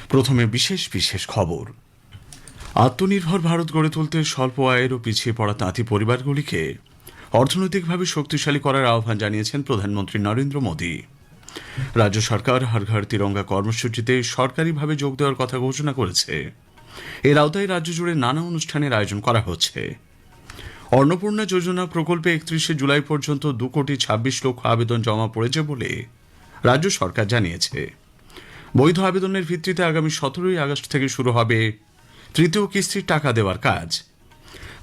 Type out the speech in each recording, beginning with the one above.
প্রথমে বিশেষ বিশেষ খবর। আত্মনির্ভর ভারত গড়ে তুলতে স্বল্প আয়ের ও পিছিয়ে পড়া তাঁতি পরিবারগুলিকে অর্থনৈতিকভাবে শক্তিশালী করার আহ্বান জানিয়েছেন প্রধানমন্ত্রী নরেন্দ্র মোদী। রাজ্য সরকার হর ঘর তিরঙ্গা কর্মসূচিতে সরকারিভাবে যোগ দেওয়ার কথা ঘোষণা করেছে। এর আওতায় রাজ্য জুড়ে নানা অনুষ্ঠানের আয়োজন করা হচ্ছে। অন্নপূর্ণা যোজনা প্রকল্পে 31শে জুলাই পর্যন্ত 2,26,00,000 আবেদন জমা পড়েছে বলে রাজ্য সরকার জানিয়েছে। বৈধ আবেদনের ভিত্তিতে আগামী 17ই আগস্ট থেকে শুরু হবে তৃতীয় কিস্তির টাকা দেওয়ার কাজ।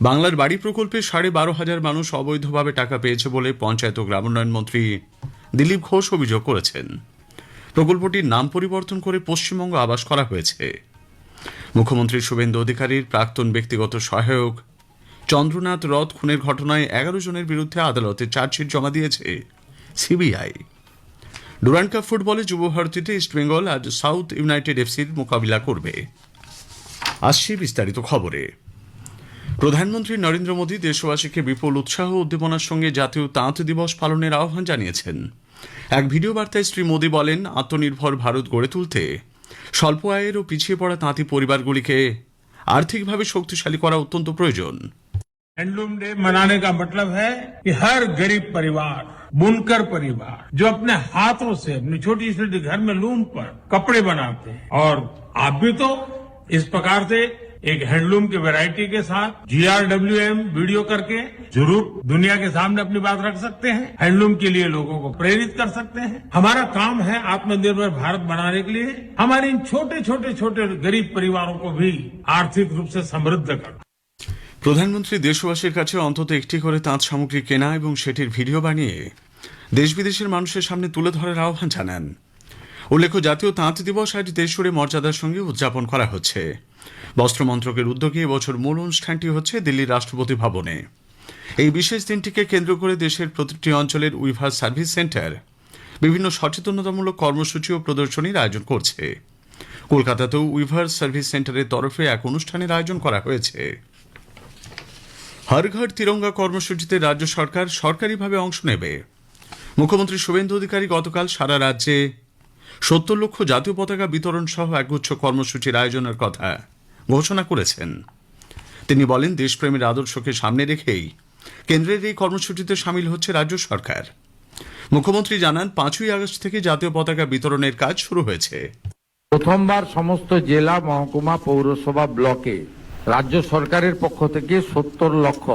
বাংলার বাড়ি প্রকল্পে 12,500 মানুষ অবৈধভাবে টাকা পেয়েছে বলে পঞ্চায়েত ও গ্রামোন্নয়ন মন্ত্রী দিলীপ ঘোষ অভিযোগ করেছেন। প্রকল্পটির নাম পরিবর্তন করে পশ্চিমবঙ্গ আবাস করা হয়েছে। মুখ্যমন্ত্রী শুভেন্দু অধিকারীর প্রাক্তন ব্যক্তিগত সহায়ক চন্দ্রনাথ রথ খুনের ঘটনায় 11 জনের বিরুদ্ধে আদালতে চার্জশিট জমা দিয়েছে সিবিআই। ডুরান্ড কাপ ফুটবলে যুব ভারতীতে ইস্টবেঙ্গল আজ সাউথ ইউনাইটেড এফসির মোকাবিলা করবে। আসছি বিস্তারিত খবরে। প্রধানমন্ত্রী নরেন্দ্র মোদী দেশবাসীকে বিপুল উৎসাহ ও উদ্দীপনার সঙ্গে জাতীয় তাঁত দিবস পালনের আহ্বান জানিয়েছেন। এক ভিডিও বার্তায় শ্রী মোদী বলেন, আত্মনির্ভর ভারত গড়ে তুলতে স্বল্প আয়ের ও পিছিয়ে পড়া তাঁতি পরিবারগুলিকে আর্থিকভাবে শক্তিশালী করা অত্যন্ত প্রয়োজন। हैंडलूम डे मनाने का मतलब है कि हर गरीब परिवार, बुनकर परिवार जो अपने हाथों से अपनी छोटी छोटी घर में लूम पर कपड़े बनाते हैं, और आप भी तो इस प्रकार से एक हैंडलूम की वैरायटी के साथ GRWM वीडियो करके जरूर दुनिया के सामने अपनी बात रख सकते हैं। हैंडलूम के लिए लोगों को प्रेरित कर सकते हैं। हमारा काम है आत्मनिर्भर भारत बनाने के लिए हमारे इन छोटे छोटे छोटे गरीब परिवारों को भी आर्थिक रूप से समृद्ध करना। প্রধানমন্ত্রী দেশবাসীর কাছে অন্তত একটি করে তাঁত সামগ্রী কেনা এবং সেটির ভিডিও বানিয়ে দেশ বিদেশের মানুষের সামনে তুলে ধরার আহ্বান জানান। উল্লেখ্য, জাতীয় তাঁত দিবস আজ দেশজুড়ে মর্যাদার সঙ্গে উদযাপন করা হচ্ছে। বস্ত্র মন্ত্রকের উদ্যোগে এবছর মূল অনুষ্ঠানটি হচ্ছে দিল্লির রাষ্ট্রপতি ভবনে। এই বিশেষ দিনটিকে কেন্দ্র করে দেশের প্রতিটি অঞ্চলের উইভার সার্ভিস সেন্টার বিভিন্ন সচেতনতামূলক কর্মসূচি ও প্রদর্শনীর আয়োজন করছে। কলকাতাতেও উইভার সার্ভিস সেন্টারের তরফে এক অনুষ্ঠানের আয়োজন করা হয়েছে। হর ঘর তিরঙ্গা কর্মসূচিতে রাজ্য সরকার সরকারিভাবে অংশ নেবে। মুখ্যমন্ত্রী শুভেন্দু অধিকারী গতকাল সারা রাজ্যে 70 লক্ষ জাতীয় পতাকা বিতরণ সহ একগুচ্ছ কর্মসূচির আয়োজনের কথা ঘোষণা করেছেন। তিনি বলেন, দেশপ্রেমের আদর্শকে সামনে রেখেই কেন্দ্রের এই কর্মসূচিতে সামিল হচ্ছে রাজ্য সরকার। মুখ্যমন্ত্রী জানান, 5ই আগস্ট থেকে জাতীয় পতাকা বিতরণের কাজ শুরু হয়েছে। প্রথমবার সমস্ত জেলা, মহকুমা, পৌরসভা, ব্লকে রাজ্য সরকারের পক্ষ থেকে 70 লক্ষ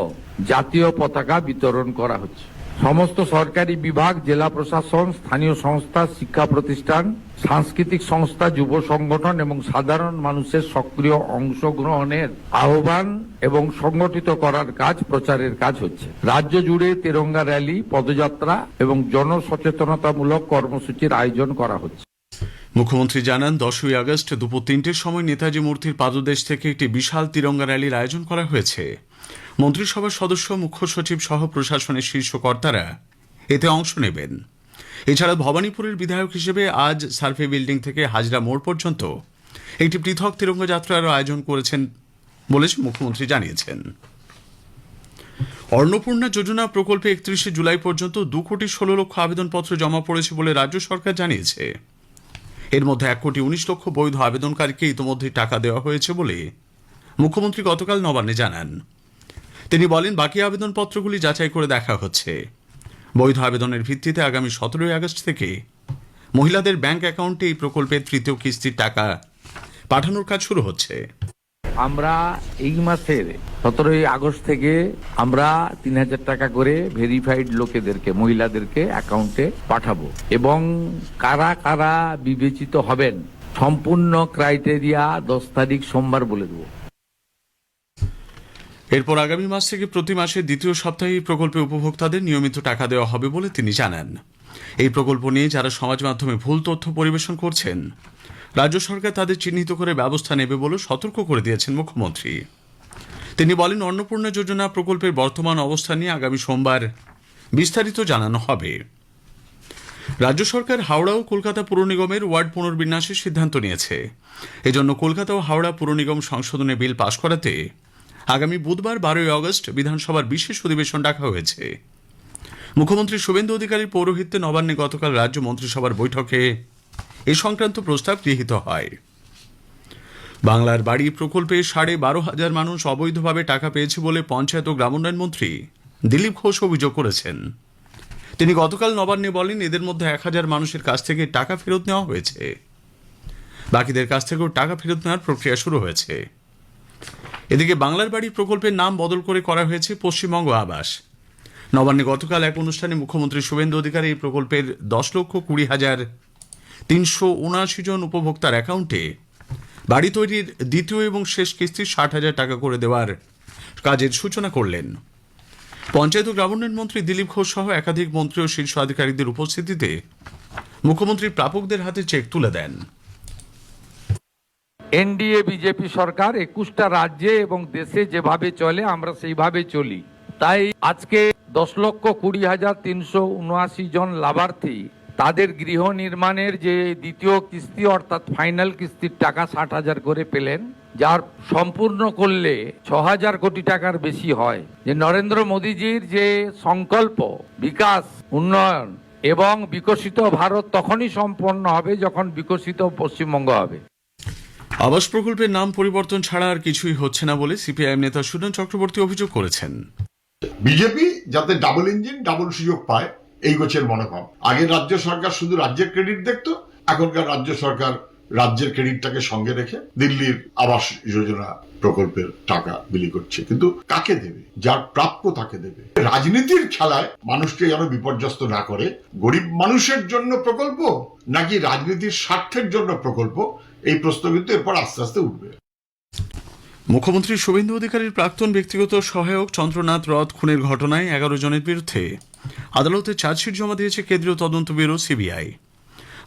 জাতীয় পতাকা বিতরণ করা হচ্ছে। সমস্ত সরকারি বিভাগ, জেলা প্রশাসন, স্থানীয় সংস্থা, শিক্ষা প্রতিষ্ঠান, সাংস্কৃতিক সংস্থা, যুব সংগঠন এবং সাধারণ মানুষের সক্রিয় অংশগ্রহণের আহ্বান এবং সংগঠিত করার কাজ, প্রচারের কাজ হচ্ছে। রাজ্য জুড়ে তিরঙ্গা র্যালি, পদযাত্রা এবং জনসচেতনতামূলক কর্মসূচির আয়োজন করা হচ্ছে। মুখ্যমন্ত্রী জানান, 10ই আগস্ট দুপুর 3টের সময় নেতাজি মূর্তির পাদদেশ থেকে একটি বিশাল তিরঙ্গা র্যালির আয়োজন করা হয়েছে। মন্ত্রিসভার সদস্য, মুখ্য সচিব সহ প্রশাসনের শীর্ষ কর্তারা এতে অংশ নেবেন। এছাড়া ভবানীপুরের বিধায়ক হিসেবে আজ সার্ভে বিল্ডিং থেকে হাজরা মোড় পর্যন্ত একটি পৃথক তিরঙ্গা যাত্রার আয়োজন করেছেন বলে মুখ্যমন্ত্রী জানিয়েছেন। অন্নপূর্ণা যোজনা প্রকল্পে 31শে জুলাই পর্যন্ত 2,16,00,000 আবেদনপত্র জমা পড়েছে বলে রাজ্য সরকার জানিয়েছে। এর মধ্যে 1,19,00,000 বৈধ আবেদনকারীকে ইতিমধ্যে টাকা দেওয়া হয়েছে বলে মুখ্যমন্ত্রী গতকাল নবান্নে জানান। তিনি বলেন, বাকি আবেদনপত্রগুলি যাচাই করে দেখা হচ্ছে। বৈধ আবেদনের ভিত্তিতে আগামী 17ই আগস্ট থেকে মহিলাদের ব্যাংক অ্যাকাউন্টে এই প্রকল্পের তৃতীয় কিস্তির টাকা পাঠানোর কাজ শুরু হচ্ছে। আমরা এই মাসের 17ই আগস্ট থেকে আমরা 3,000 টাকা করে ভেরিফাইড লোকেদেরকে, মহিলাদেরকে অ্যাকাউন্টে পাঠাবো, এবং কারা কারা বিবেচিত হবেন সম্পূর্ণ ক্রাইটেরিয়া 10 তারিখ সোমবার বলে দেবো। এরপর আগামী মাস থেকে প্রতি মাসের দ্বিতীয় সপ্তাহে এই প্রকল্পে উপভোক্তাদের নিয়মিত টাকা দেওয়া হবে বলে তিনি জানান। এই প্রকল্প নিয়ে যারা সমাজ মাধ্যমে ভুল তথ্য পরিবেশন করছেন, রাজ্য সরকার তাদের চিহ্নিত করে ব্যবস্থা নেবে বলে সতর্ক করে দিয়েছেন মুখ্যমন্ত্রী। তিনি বলেন, অন্নপূর্ণা যোজনা প্রকল্পের বর্তমান অবস্থা নিয়ে আগামী সোমবার বিস্তারিত জানানো হবে। রাজ্য সরকার হাওড়া ও কলকাতা পুর নিগমের ওয়ার্ড পুনর্বিন্যাসের সিদ্ধান্ত নিয়েছে। এজন্য কলকাতা ও হাওড়া পুর নিগম সংশোধনী বিল পাশ করাতে আগামী বুধবার 12ই আগস্ট বিধানসভার বিশেষ অধিবেশন ডাকা হয়েছে। মুখ্যমন্ত্রী শুভেন্দু অধিকারীর পৌরোহিত্যে নবান্নে গতকাল রাজ্য মন্ত্রিসভার বৈঠকে এ সংক্রান্ত প্রস্তাব গৃহীত হয়। বাংলার বাড়ি প্রকল্পে 12,500 মানুষ অবৈধভাবে টাকা পেয়েছে বলে পঞ্চায়েত ও গ্রামোন্নয়ন মন্ত্রী দিলীপ ঘোষ অভিযোগ করেছেন। তিনি গতকাল নবান্নে বলেন, এদের মধ্যে 1,000 মানুষের কাছ থেকে টাকা ফেরত নেওয়া হয়েছে, বাকিদের কাছ থেকেও টাকা ফেরত নেওয়ার প্রক্রিয়া শুরু হয়েছে। এদিকে বাংলার বাড়ি প্রকল্পের নাম বদল করে করা হয়েছে পশ্চিমবঙ্গ আবাস। নবান্নে গতকাল এক অনুষ্ঠানে মুখ্যমন্ত্রী শুভেন্দু অধিকারী এই প্রকল্পের 10,20,379 জন উপভোক্তার অ্যাকাউন্টে বাড়ি তৈরির দ্বিতীয় এবং শেষ কিস্তির 60,000 টাকা করে দেওয়ার কাজের সূচনা করলেন। পঞ্চায়েত ও গ্রামোন্নয়ন মন্ত্রী দিলীপ ঘোষ সহ একাধিক মন্ত্রী ও শীর্ষ আধিকারিকদের উপস্থিতিতে মুখ্যমন্ত্রী প্রাপকদের হাতে চেক তুলে দেন। এনডিএ বিজেপি সরকার 21টা রাজ্যে এবং দেশে যেভাবে চলে আমরা সেইভাবে চলি। তাই আজকে 10,20,379 জন লাভার্থী তাদের গৃহ নির্মাণের যে দ্বিতীয় কিস্তি অর্থাৎ ফাইনাল কিস্তির টাকা 60,000 করে পেলেন, যার সম্পূর্ণ করলে 6,000 কোটি টাকার বেশি হয়। যে নরেন্দ্র মোদীজির যে সংকল্প বিকাশ, উন্নয়ন এবং বিকশিত ভারত তখনই সম্পন্ন হবে যখন বিকশিত পশ্চিমবঙ্গ হবে। আবাস প্রকল্পের নাম পরিবর্তন ছাড়া আর কিছুই হচ্ছে না বলে সিপিআইএম নেতা সুজন চক্রবর্তী অভিযোগ করেছেন। বিজেপি যাতে ডাবল ইঞ্জিন, ডাবল সুযোগ পায়, এই গোছের মনোভাব। আগে রাজ্য সরকার শুধু রাজ্যের ক্রেডিট দেখতো, এখনকার রাজ্য সরকার রাজ্যের ক্রেডিটটাকে সঙ্গে রেখে দিল্লির আবাস যোজনা প্রকল্পের টাকা বিলি করছে। কিন্তু কাকে দেবে? যার প্রাপ্য তাকে দেবে। রাজনীতির খেলায় মানুষকে যেন বিপর্যস্ত না করে, গরিব মানুষের জন্য প্রকল্প নাকি রাজনীতির স্বার্থের জন্য প্রকল্প, এই প্রশ্ন কিন্তু এরপর আস্তে আস্তে উঠবে। মুখ্যমন্ত্রী শুভেন্দু অধিকারীর প্রাক্তন ব্যক্তিগত সহায়ক চন্দ্রনাথ রথ খুনের ঘটনায় 11 জনের বিরুদ্ধে আদালতে চার্জশিট জমা দিয়েছে কেন্দ্রীয় তদন্ত ব্যুরো সিবিআই।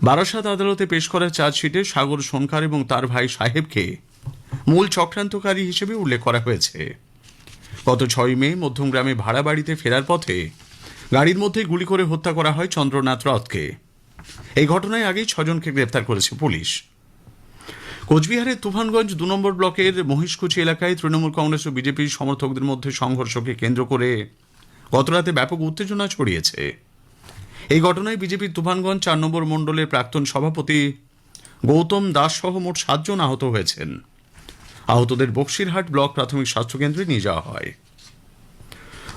বারাসাত আদালতে পেশ করা চার্জশিটে সাগর সোনকার এবং তার ভাই সাহেবকে মূল চক্রান্তকারী হিসেবে উল্লেখ করা হয়েছে। গত 6 মে মধ্যমগ্রামে ভাড়া বাড়িতে ফেরার পথে গাড়ির মধ্যে গুলি করে হত্যা করা হয় চন্দ্রনাথ রথকে। এই ঘটনায় আগেই 6 জনকে গ্রেপ্তার করেছে পুলিশ। কোচবিহারের তুফানগঞ্জ 2 নম্বর ব্লকের মহিষকুচি এলাকায় তৃণমূল কংগ্রেস ও বিজেপির সমর্থকদের মধ্যে সংঘর্ষকে কেন্দ্র করে গতরাতে ব্যাপক উত্তেজনা ছড়িয়েছে। এই ঘটনায় বিজেপির তুফানগঞ্জ 4 নম্বর মণ্ডলের প্রাক্তন সভাপতি গৌতম দাস সহ মোট 7 জন আহত হয়েছেন। আহতদের বক্সিরহাট ব্লক প্রাথমিক স্বাস্থ্যকেন্দ্রে নিয়ে যাওয়া হয়।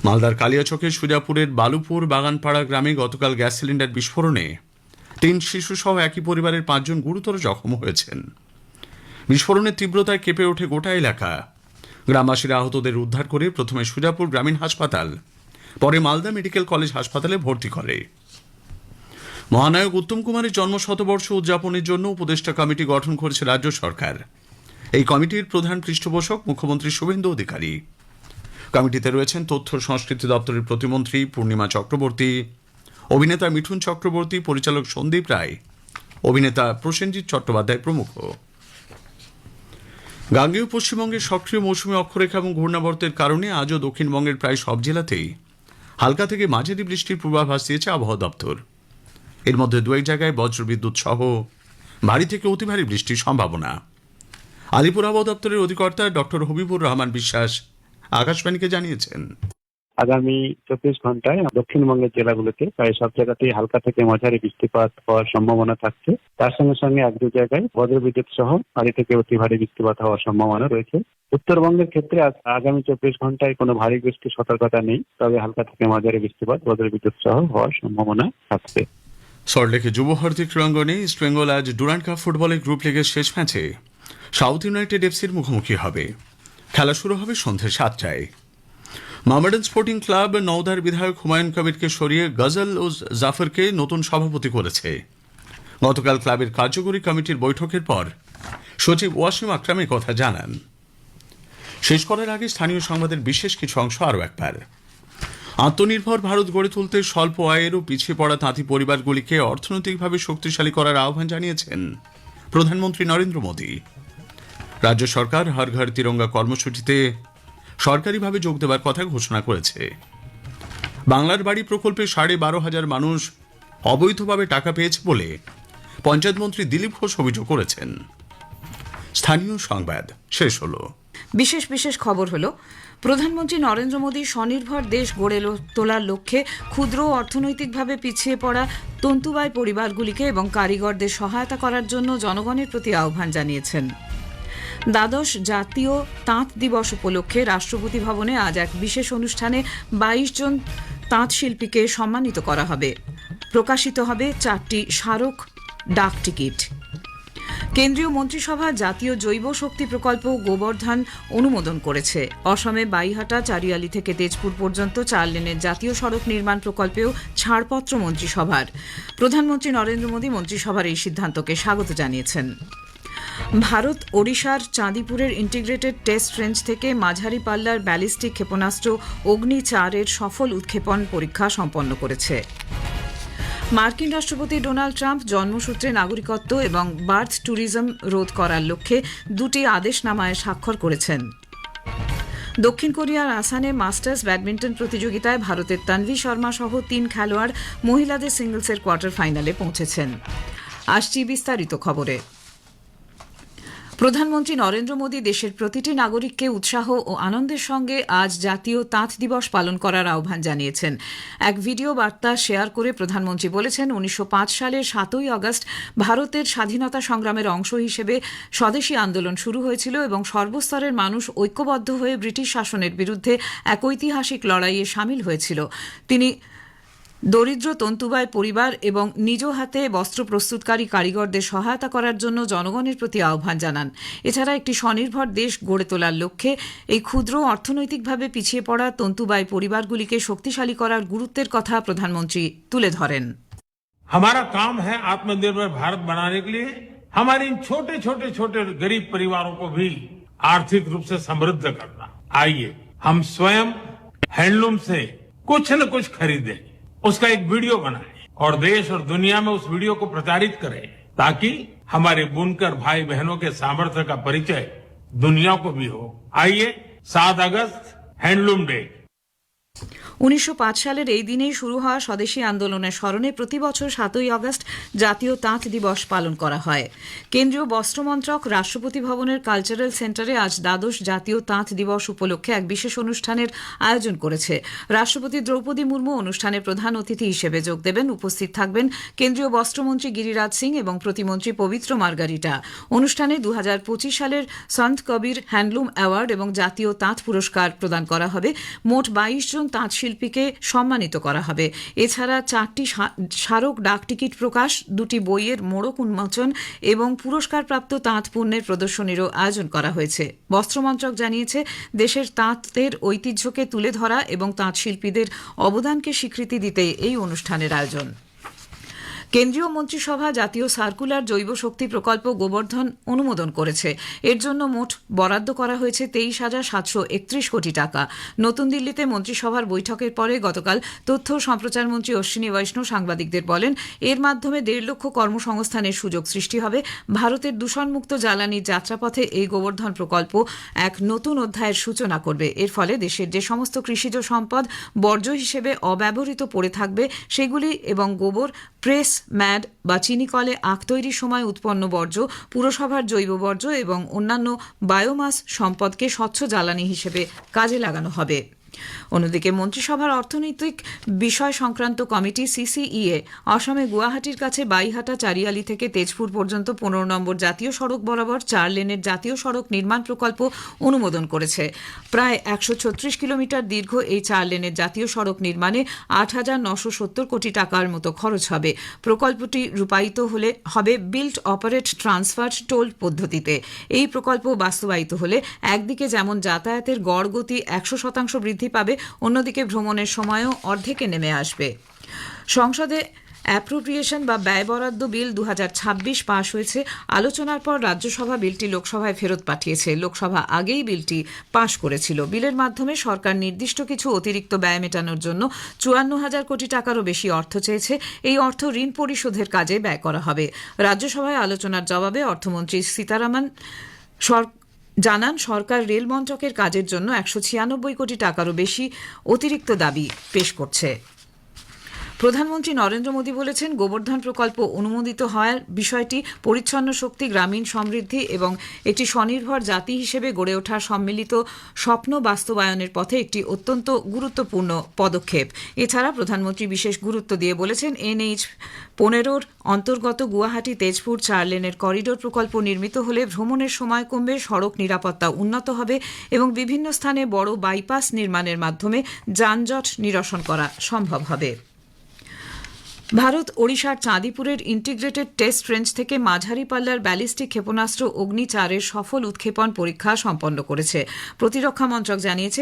মালদার কালিয়াচকের সুজাপুরের বালুপুর বাগানপাড়া গ্রামে গতকাল গ্যাস সিলিন্ডার বিস্ফোরণে 3 শিশু সহ একই পরিবারের 5 জন গুরুতর জখম হয়েছেন। বিস্ফোরণের তীব্রতায় কেঁপে ওঠে গোটা এলাকা। গ্রামবাসীরা আহতদের উদ্ধার করে প্রথমে সুজাপুর গ্রামীণ হাসপাতাল, পরে মালদা মেডিকেল কলেজ হাসপাতালে ভর্তি করে। মহানায়ক উত্তম কুমারের জন্ম শতবর্ষ উদযাপনের জন্য উপদেষ্টা কমিটি গঠন করেছে রাজ্য সরকার। এই কমিটির প্রধান পৃষ্ঠপোষক মুখ্যমন্ত্রী শুভেন্দু অধিকারী। কমিটিতে রয়েছেন তথ্য সংস্কৃতি দপ্তরের প্রতিমন্ত্রী পূর্ণিমা চক্রবর্তী, অভিনেতা মিঠুন চক্রবর্তী, পরিচালক সন্দীপ রায়, অভিনেতা প্রসেনজিৎ চট্টোপাধ্যায় প্রমুখ। গাঙ্গেয় পশ্চিমবঙ্গের সক্রিয় মৌসুমী অক্ষরেখা এবং ঘূর্ণাবর্তের কারণে আজও দক্ষিণবঙ্গের প্রায় সব জেলাতেই হালকা থেকে মাঝারি বৃষ্টির পূর্বাভাস দিয়েছে আবহাওয়া দপ্তর। এর মধ্যে 2-1 জায়গায় বজ্রবিদ্যুৎ সহ ভারী থেকে অতি ভারী বৃষ্টির সম্ভাবনা। আলিপুর আবহাওয়া দপ্তরের অধিকর্তা ডক্টর হবিবুর রহমান বিশ্বাস আকাশবাণীকে জানিয়েছেন, আগামী 24 ঘন্টায় দক্ষিণবঙ্গের জেলাগুলোতে প্রায় সব জায়গাতেই হালকা থেকে মাঝারি বৃষ্টিপাত হওয়ার সম্ভাবনা থাকছে। তার সঙ্গে সঙ্গে 1-2 জায়গায় বজ্রবিদ্যুৎ সহ ভারী থেকে অতি ভারী বৃষ্টিপাত হওয়ার সম্ভাবনা রয়েছে। উত্তরবঙ্গের ক্ষেত্রে আগামী 24 ঘন্টায় কোনো ভারী বৃষ্টির সতর্কতা নেই, তবে হালকা থেকে মাঝারি বৃষ্টিপাত বজ্রবিদ্যুৎ সহ হওয়ার সম্ভাবনা থাকছে। সল্টলেকে যুব ভারতী ক্রীড়াঙ্গনে ইস্ট বেঙ্গল আজ ডুরান্ড কাপ ফুটবলের গ্রুপ লিগের শেষ ম্যাচে সাউথ ইউনাইটেড এফসির মুখোমুখি হবে। খেলা শুরু হবে সন্ধ্যে 7টায়। মোহামেডান স্পোর্টিং ক্লাব নওদার বিধায়ক হুমায়ুন কবিরকে সরিয়ে গজল ও জাফরকে নতুন সভাপতি করেছে। গতকাল ক্লাবের কার্যকরী কমিটির বৈঠকের পর সচিব ওয়াসিম আকরাম এই কথা জানান। শেষ করার আগে স্থানীয় সংবাদের বিশেষ কিছু অংশ আরও একবার। আত্মনির্ভর ভারত গড়ে তুলতে স্বল্প আয়ের ও পিছিয়ে পড়া তাঁতি পরিবারগুলিকে অর্থনৈতিকভাবে শক্তিশালী করার আহ্বান জানিয়েছেন প্রধানমন্ত্রী নরেন্দ্র মোদী। রাজ্য সরকার হর ঘর তিরঙ্গা কর্মসূচিতে সরকারিভাবে যোগ দেওয়ার কথা ঘোষণা করেছে। বাংলার বাড়ি প্রকল্পে 12,500 মানুষ অবৈধভাবে টাকা পেয়েছে বলে পঞ্চায়েত মন্ত্রী দিলীপ ঘোষ অভিযোগ করেছেন। স্থানীয় সংবাদ শেষ হলো। বিশেষ বিশেষ খবর হলো, প্রধানমন্ত্রী নরেন্দ্র মোদী স্বনির্ভর দেশ গড়ে তোলার লক্ষ্যে ক্ষুদ্র অর্থনৈতিকভাবে পিছিয়ে পড়া তন্তুবায় পরিবারগুলিকে এবং কারিগরদের সহায়তা করার জন্য জনগণের প্রতি আহ্বান জানিয়েছেন। দ্বাদশ জাতীয় তাঁত দিবস উপলক্ষে রাষ্ট্রপতি ভবনে আজ এক বিশেষ অনুষ্ঠানে ২২ জন তাঁত শিল্পীকে সম্মানিত করা হবে। প্রকাশিত হবে 4টি স্মারক ডাক টিকিট। কেন্দ্রীয় মন্ত্রিসভা জাতীয় জৈব শক্তি প্রকল্প গোবর্ধন অনুমোদন করেছে। অসমে বাইহাটা চারিয়ালি থেকে তেজপুর পর্যন্ত 4 লেনের জাতীয় সড়ক নির্মাণ প্রকল্পেও ছাড়পত্র মন্ত্রিসভার। প্রধানমন্ত্রী নরেন্দ্র মোদী মন্ত্রিসভার এই সিদ্ধান্তকে স্বাগত জানিয়েছেন। ভারত ওড়িশার চাঁদিপুরের ইন্টিগ্রেটেড টেস্ট রেঞ্জ থেকে মাঝারি পাল্লার ব্যালিস্টিক ক্ষেপণাস্ত্র অগ্নি-4 সফল উৎক্ষেপণ পরীক্ষা সম্পন্ন করেছে। মার্কিন রাষ্ট্রপতি ডোনাল্ড ট্রাম্প জন্মসূত্রে নাগরিকত্ব এবং বার্থ ট্যুরিজম রোধ করার লক্ষ্যে 2টি আদেশনামায় স্বাক্ষর করেছেন। দক্ষিণ কোরিয়ার আসানে মাস্টার্স ব্যাডমিন্টন প্রতিযোগিতায় ভারতের তানভি শর্মা সহ 3 খেলোয়াড় মহিলাদের সিঙ্গলসের কোয়ার্টার ফাইনালে পৌঁছেছেন। আসছি বিস্তারিত খবরে। প্রধানমন্ত্রী নরেন্দ্র মোদী দেশের প্রতিটি নাগরিককে উৎসাহ ও আনন্দের সঙ্গে আজ জাতীয় তাঁত দিবস পালন করার আহ্বান জানিয়েছেন। এক ভিডিও বার্তা শেয়ার করে প্রধানমন্ত্রী বলেছেন, 1905 সালের 7ই আগস্ট ভারতের স্বাধীনতা সংগ্রামের অংশ হিসেবে স্বদেশী আন্দোলন শুরু হয়েছিল এবং সর্বস্তরের মানুষ ঐক্যবদ্ধ হয়ে ব্রিটিশ শাসনের বিরুদ্ধে এক ঐতিহাসিক লড়াইয়ে সামিল হয়েছিল। তিনি দরিদ্র তন্তুবায় পরিবার এবং নিজ হাতে বস্ত্র প্রস্তুতকারী কারিগরদের সহায়তা করার জন্য জনগণের প্রতি আহ্বান জানান। এছাড়া একটি স্বনির্ভর দেশ গড়ে তোলার লক্ষ্যে এই ক্ষুদ্র অর্থনৈতিকভাবে পিছিয়ে পড়া তন্তুবায় পরিবারগুলিকে শক্তিশালী করার গুরুত্বের কথা প্রধানমন্ত্রী তুলে ধরেন। हमारा काम है आत्मनिर्भर भारत बनाने के लिए हमारे इन छोटे छोटे छोटे गरीब परिवारों को भी आर्थिक रूप से समृद्ध करना। आइए हम स्वयं हैंडलूम से कुछ न कुछ खरीदें, उसका एक वीडियो बनाएं और देश और दुनिया में उस वीडियो को प्रचारित करें, ताकि हमारे बुनकर भाई बहनों के सामर्थ्य का परिचय दुनिया को भी हो। आइए 7 अगस्त हैंडलूम डे। 1905 সালের এই দিনেই শুরু হওয়া স্বদেশী আন্দোলনের স্মরণে প্রতি বছর 7ই আগস্ট জাতীয় তাঁত দিবস পালন করা হয়। কেন্দ্রীয় বস্ত্রমন্ত্রক রাষ্ট্রপতি ভবনের কালচারাল সেন্টারে আজ দ্বাদশ জাতীয় তাঁত দিবস উপলক্ষে এক বিশেষ অনুষ্ঠানের আয়োজন করেছে। রাষ্ট্রপতি দ্রৌপদী মুর্মু অনুষ্ঠানে প্রধান অতিথি হিসেবে যোগ দেবেন। উপস্থিত থাকবেন কেন্দ্রীয় বস্ত্রমন্ত্রী গিরিরাজ সিং এবং প্রতিমন্ত্রী পবিত্র মার্গারিটা। অনুষ্ঠানে 2025 সালের সন্ত কবির হ্যান্ডলুম অ্যাওয়ার্ড এবং জাতীয় তাঁত পুরস্কার প্রদান করা হবে। মোট 22 জন তাঁত শিল্পীকে সম্মানিত করা হবে। এছাড়া 4টি স্মারক ডাক টিকিট প্রকাশ, 2টি বইয়ের মোড়ক উন্মোচন এবং পুরস্কারপ্রাপ্ত তাঁত পণ্যের প্রদর্শনীরও আয়োজন করা হয়েছে। বস্ত্রমন্ত্রক জানিয়েছে, দেশের তাঁতের ঐতিহ্যকে তুলে ধরা এবং তাঁত শিল্পীদের অবদানকে স্বীকৃতি দিতে এই অনুষ্ঠানের আয়োজন। কেন্দ্রীয় মন্ত্রিসভা জাতীয় সার্কুলার জৈব শক্তি প্রকল্প গোবর্ধন অনুমোদন করেছে। এর জন্য মোট বরাদ্দ করা হয়েছে 23,731 কোটি টাকা। নতুন দিল্লিতে মন্ত্রিসভার বৈঠকের পরে গতকাল তথ্য ও সম্প্রচার মন্ত্রী অশ্বিনী বৈষ্ণব সাংবাদিকদের বলেন, এর মাধ্যমে 1.5 লক্ষ কর্মসংস্থানের সুযোগ সৃষ্টি হবে। ভারতের দূষণমুক্ত জ্বালানির যাত্রাপথে এই গোবর্ধন প্রকল্প এক নতুন অধ্যায়ের সূচনা করবে। এর ফলে দেশের যে সমস্ত কৃষিজ সম্পদ বর্জ্য হিসেবে অব্যবহৃত পড়ে থাকবে সেগুলি এবং গোবর, প্রেস, ম্যাড বা চিনি কলে আখ তৈরির সময় উৎপন্ন বর্জ্য, পুরসভার জৈব বর্জ্য এবং অন্যান্য বায়োমাস সম্পদকে স্বচ্ছ জ্বালানি হিসেবে কাজে লাগানো হবে। অন্যদিকে মন্ত্রিসভার অর্থনৈতিক বিষয় সংক্রান্ত কমিটি সিসিইএ অসমে গুয়াহাটির কাছে বাইহাটা চারিয়ালি থেকে তেজপুর পর্যন্ত 15 নম্বর জাতীয় সড়ক বরাবর 4 লেনের জাতীয় সড়ক নির্মাণ প্রকল্প অনুমোদন করেছে। প্রায় 136 কিলোমিটার দীর্ঘ এই 4 লেনের জাতীয় সড়ক নির্মাণে 8,970 কোটি টাকার মতো খরচ হবে। প্রকল্পটি রূপায়িত হবে বিল্ট অপারেট ট্রান্সফার টোল পদ্ধতিতে। এই প্রকল্প বাস্তবায়িত হলে একদিকে যেমন যাতায়াতের গড় গতি 100% বৃদ্ধি পাবে, অন্যদিকে ভ্রমণের সময়ও অর্ধেকে নেমে আসবে। সংসদে অ্যাপ্রোপ্রিয়েশন বা ব্যয় বরাদ্দ বিল 2026 পাশ হয়েছে। আলোচনার পর রাজ্যসভা বিলটি লোকসভায় ফেরত পাঠিয়েছে। লোকসভা আগেই বিলটি পাশ করেছিল। বিলের মাধ্যমে সরকার নির্দিষ্ট কিছু অতিরিক্ত ব্যয় মেটানোর জন্য 54,000 কোটি টাকারও বেশি অর্থ চেয়েছে। এই অর্থ ঋণ পরিশোধের কাজে ব্যয় করা হবে। রাজ্যসভায় আলোচনার জবাবে অর্থমন্ত্রী সীতারামন জানান, সরকার রেল মন্ত্রকের কাজের জন্য 196 কোটি টাকারও বেশি অতিরিক্ত দাবি পেশ করছে। প্রধানমন্ত্রী নরেন্দ্র মোদী বলেছেন, গোবর্ধন প্রকল্প অনুমোদিত হওয়ার বিষয়টি পরিচ্ছন্ন শক্তি, গ্রামীণ সমৃদ্ধি এবং একটি স্বনির্ভর জাতি হিসেবে গড়ে ওঠার সম্মিলিত স্বপ্ন বাস্তবায়নের পথে একটি অত্যন্ত গুরুত্বপূর্ণ পদক্ষেপ। এছাড়া প্রধানমন্ত্রী বিশেষ গুরুত্ব দিয়ে বলেছেন, NH 15 অন্তর্গত গুয়াহাটি তেজপুর 4 লেনের করিডোর প্রকল্প নির্মিত হলে ভ্রমণের সময় কমবে, সড়ক নিরাপত্তা উন্নত হবে এবং বিভিন্ন স্থানে বড় বাইপাস নির্মাণের মাধ্যমে যানজট নিরসন করা সম্ভব হবে। ভারত ওড়িশার চাঁদিপুরের ইন্টিগ্রেটেড টেস্ট রেঞ্জ থেকে মাঝারি পাল্লার ব্যালিস্টিক ক্ষেপণাস্ত্র অগ্নি 4-এর সফল উৎক্ষেপণ পরীক্ষা সম্পন্ন করেছে। প্রতিরক্ষা মন্ত্রক জানিয়েছে,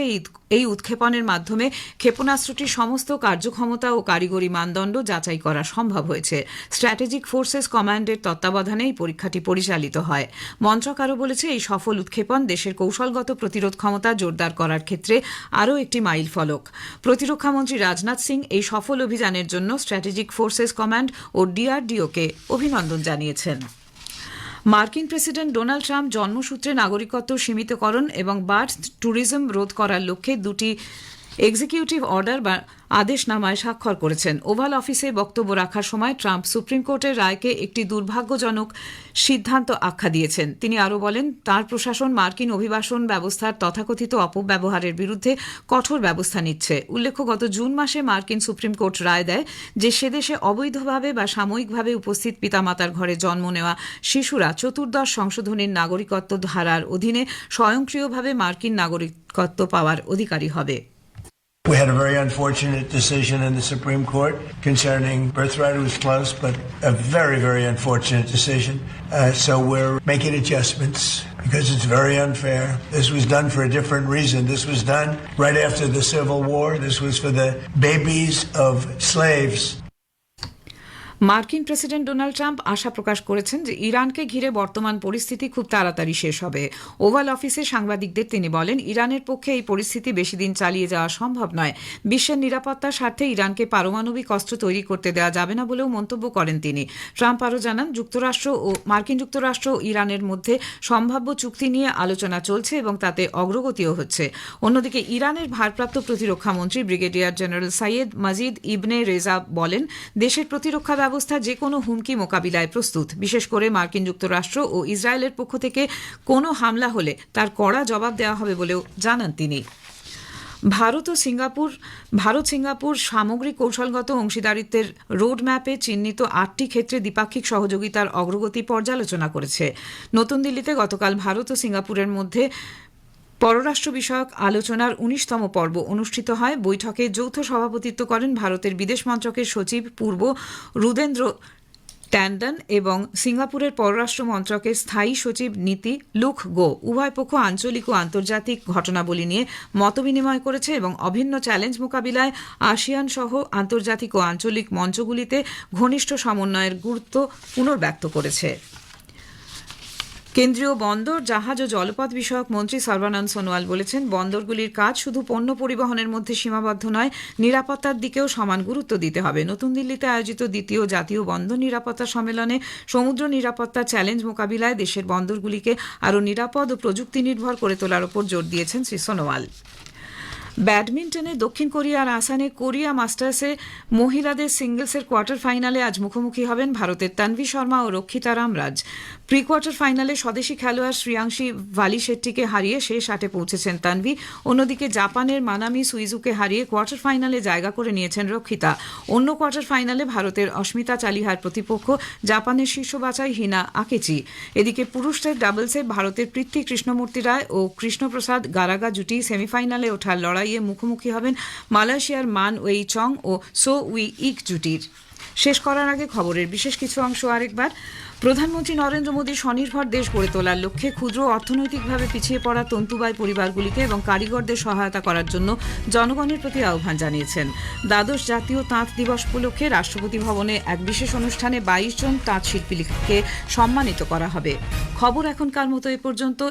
এই উৎক্ষেপণের মাধ্যমে ক্ষেপণাস্ত্রটির সমস্ত কার্যক্ষমতা ও কারিগরি মানদণ্ড যাচাই করা সম্ভব হয়েছে। স্ট্র্যাটেজিক ফোর্সেস কমান্ডের তত্ত্বাবধানে এই পরীক্ষাটি পরিচালিত হয়। মন্ত্রক আরও বলেছে, এই সফল উৎক্ষেপণ দেশের কৌশলগত প্রতিরোধ ক্ষমতা জোরদার করার ক্ষেত্রে আরও একটি মাইল ফলক। প্রতিরক্ষামন্ত্রী রাজনাথ সিং এই সফল অভিযানের জন্য স্ট্র্যাটেজিক ফোর্সেস কমান্ড ও DRDO-কে অভিনন্দন জানিয়েছেন। মার্কিন প্রেসিডেন্ট ডোনাল্ড ট্রাম্প জন্মসূত্রে নাগরিকত্ব সীমিতকরণ এবং বার্থ ট্যুরিজম রোধ করার লক্ষ্যে দুটি এক্সিকিউটিভ অর্ডার বা আদেশনামায় স্বাক্ষর করেছেন। ওভাল অফিসে বক্তব্য রাখার সময় ট্রাম্প সুপ্রিম কোর্টের রায়কে একটি দুর্ভাগ্যজনক সিদ্ধান্ত আখ্যা দিয়েছেন। তিনি আরও বলেন, তার প্রশাসন মার্কিন অভিবাসন ব্যবস্থার তথাকথিত অপব্যবহারের বিরুদ্ধে কঠোর ব্যবস্থা নিচ্ছে। উল্লেখ্য, গত জুন মাসে মার্কিন সুপ্রিম কোর্ট রায় দেয় যে সে দেশে অবৈধভাবে বা সাময়িকভাবে উপস্থিত পিতামাতার ঘরে জন্ম নেওয়া শিশুরা 14 সংশোধনীর নাগরিকত্ব ধারার অধীনে স্বয়ংক্রিয়ভাবে মার্কিন নাগরিকত্ব পাওয়ার অধিকারী হবে। We had a very unfortunate decision in the Supreme Court concerning birthright. It was close, but a very, very unfortunate decision. So we're making adjustments because it's very unfair. This was done for a different reason. This was done right after the Civil War. This was for the babies of slaves. মার্কিন president Donald Trump আশা প্রকাশ করেছেন যে ইরানকে ঘিরে বর্তমান পরিস্থিতি খুব তাড়াতাড়ি শেষ হবে। ওভাল অফিসে সাংবাদিকদের তিনি বলেন, ইরানের পক্ষে এই পরিস্থিতি বেশি দিন চালিয়ে যাওয়া সম্ভব নয়। বিশ্বের নিরাপত্তার স্বার্থে ইরানকে পারমাণবিক অস্ত্র তৈরি করতে দেওয়া যাবে না বলেও মন্তব্য করেন তিনি। ট্রাম্প আরও জানান, মার্কিন যুক্তরাষ্ট্র ও ইরানের মধ্যে সম্ভাব্য চুক্তি নিয়ে আলোচনা চলছে এবং তাতে অগ্রগতিও হচ্ছে। অন্যদিকে ইরানের ভারপ্রাপ্ত প্রতিরক্ষা মন্ত্রী ব্রিগেডিয়ার জেনারেল সাইয়েদ মাজিদ ইবনে রেজা বলেন, দেশের প্রতিরক্ষা ব্যবস্থা যে কোনো হুমকি মোকাবিলায় প্রস্তুত। বিশেষ করে মার্কিন যুক্তরাষ্ট্র ও ইসরায়েলের পক্ষ থেকে কোনো হামলা হলে তার কড়া জবাব দেওয়া হবে বলেও জানান তিনি। ভারত সিঙ্গাপুর সামগ্রিক কৌশলগত অংশীদারিত্বের রোডম্যাপে চিহ্নিত 8টি ক্ষেত্রে দ্বিপাক্ষিক সহযোগিতার অগ্রগতি পর্যালোচনা করেছে। নতুন দিল্লিতে গতকাল ভারত ও সিঙ্গাপুরের মধ্যে পররাষ্ট্র বিষয়ক আলোচনার 19তম পর্ব অনুষ্ঠিত হয়। বৈঠকে যৌথ সভাপতিত্ব করেন ভারতের বিদেশ মন্ত্রকের সচিব পূর্ব রুদেন্দ্র ট্যান্ডন এবং সিঙ্গাপুরের পররাষ্ট্র মন্ত্রকের স্থায়ী সচিব নীতি লুক গো। উভয় পক্ষ আঞ্চলিক ও আন্তর্জাতিক ঘটনাবলী নিয়ে মতবিনিময় করেছে এবং অভিন্ন চ্যালেঞ্জ মোকাবিলায় আসিয়ান সহ আন্তর্জাতিক ও আঞ্চলিক মঞ্চগুলিতে ঘনিষ্ঠ সমন্বয়ের গুরুত্ব পুনর্ব্যক্ত করেছে। কেন্দ্রীয় বন্দর, জাহাজ ও জলপথ বিষয়ক মন্ত্রী সর্বানন্দ সোনোয়াল বলেছেন, বন্দরগুলির কাজ শুধু পণ্য পরিবহনের মধ্যে সীমাবদ্ধ নয়, নিরাপত্তার দিকেও সমান গুরুত্ব দিতে হবে। নতুন দিল্লিতে আয়োজিত দ্বিতীয় জাতীয় বন্দর নিরাপত্তা সম্মেলনে সমুদ্র নিরাপত্তার চ্যালেঞ্জ মোকাবিলায় দেশের বন্দরগুলিকে আরও নিরাপদ ও প্রযুক্তি নির্ভর করে তোলার উপর জোর দিয়েছেন শ্রী সোনোয়াল। ব্যাডমিন্টনে দক্ষিণ কোরিয়ার আসানে কোরিয়া মাস্টার্সে মহিলাদের সিঙ্গলসের কোয়ার্টার ফাইনালে আজ মুখোমুখি হবেন ভারতের তানভি শর্মা ও রক্ষিতা রামরাজ। প্রি কোয়ার্টার ফাইনালে স্বদেশী খেলোয়াড় শ্রিয়াংশী ভালিশেট্টিকে হারিয়ে শেষ 8-এ পৌঁছেছেন তানভি। অন্যদিকে জাপানের মানামি সুইজুকে হারিয়ে কোয়ার্টার ফাইনালে জায়গা করে নিয়েছেন রক্ষিতা। অন্য কোয়ার্টার ফাইনালে ভারতের অস্মিতা চালিহার প্রতিপক্ষ জাপানের শীর্ষ বাছাই হিনা আকেচি। এদিকে পুরুষদের ডাবলসে ভারতের পৃথ্বী কৃষ্ণমূর্তি রায় ও কৃষ্ণপ্রসাদ গারাগা জুটি সেমিফাইনালে ওঠার লড়াইয়ে মুখোমুখি হবেন মালয়েশিয়ার মান ওয়েই চং ও সো উই ইক জুটির। শেষ করার আগে খবরের বিশেষ কিছু অংশ আরেকবার। প্রধানমন্ত্রী নরেন্দ্র মোদী স্বনির্ভর দেশ গড়ে তোলার লক্ষ্যে ক্ষুদ্র অর্থনৈতিকভাবে পিছিয়ে পড়া তন্তুবায় পরিবারগুলিকে এবং কারিগরদের সহায়তা করার জন্য জনগণের প্রতি আহ্বান জানিয়েছেন। দ্বাদশ জাতীয় তাঁত দিবস উপলক্ষে রাষ্ট্রপতি ভবনে এক বিশেষ অনুষ্ঠানে 22 জন তাঁত শিল্পীকে সম্মানিত করা হবে। খবর এখনকার মতো এ পর্যন্ত।